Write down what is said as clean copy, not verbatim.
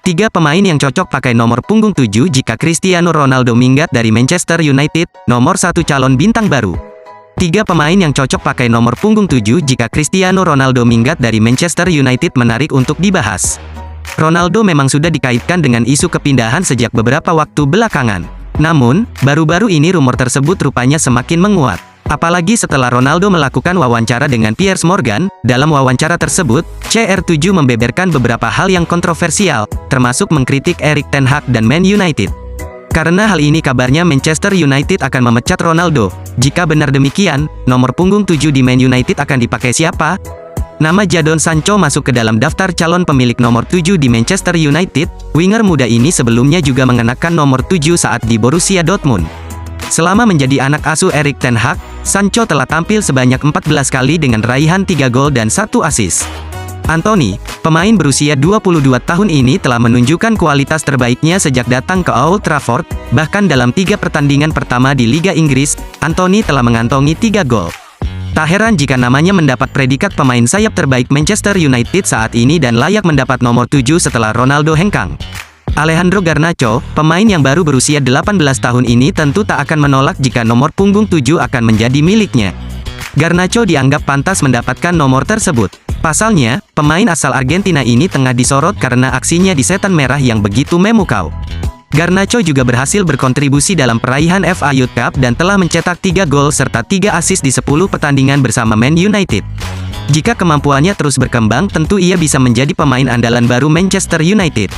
3 pemain yang cocok pakai nomor punggung 7 jika Cristiano Ronaldo minggat dari Manchester United. Nomor 1 calon bintang baru. 3 pemain yang cocok pakai nomor punggung 7 jika Cristiano Ronaldo minggat dari Manchester United menarik untuk dibahas. Ronaldo memang sudah dikaitkan dengan isu kepindahan sejak beberapa waktu belakangan. Namun, baru-baru ini rumor tersebut rupanya semakin menguat. Apalagi setelah Ronaldo melakukan wawancara dengan Piers Morgan. Dalam wawancara tersebut, CR7 membeberkan beberapa hal yang kontroversial, termasuk mengkritik Erik ten Hag dan Man United. Karena hal ini kabarnya Manchester United akan memecat Ronaldo. Jika benar demikian, nomor punggung 7 di Man United akan dipakai siapa? Nama Jadon Sancho masuk ke dalam daftar calon pemilik nomor 7 di Manchester United. Winger muda ini sebelumnya juga mengenakan nomor 7 saat di Borussia Dortmund. Selama menjadi anak asuh Erik ten Hag, Sancho telah tampil sebanyak 14 kali dengan raihan 3 gol dan 1 assist. Anthony, pemain berusia 22 tahun ini telah menunjukkan kualitas terbaiknya sejak datang ke Old Trafford. Bahkan dalam 3 pertandingan pertama di Liga Inggris, Anthony telah mengantongi 3 gol. Tak heran jika namanya mendapat predikat pemain sayap terbaik Manchester United saat ini dan layak mendapat nomor 7 setelah Ronaldo hengkang. Alejandro Garnacho, pemain yang baru berusia 18 tahun ini tentu tak akan menolak jika nomor punggung 7 akan menjadi miliknya. Garnacho dianggap pantas mendapatkan nomor tersebut. Pasalnya, pemain asal Argentina ini tengah disorot karena aksinya di Setan Merah yang begitu memukau. Garnacho juga berhasil berkontribusi dalam peraihan FA Youth Cup dan telah mencetak 3 gol serta 3 assist di 10 pertandingan bersama Man United. Jika kemampuannya terus berkembang, tentu ia bisa menjadi pemain andalan baru Manchester United.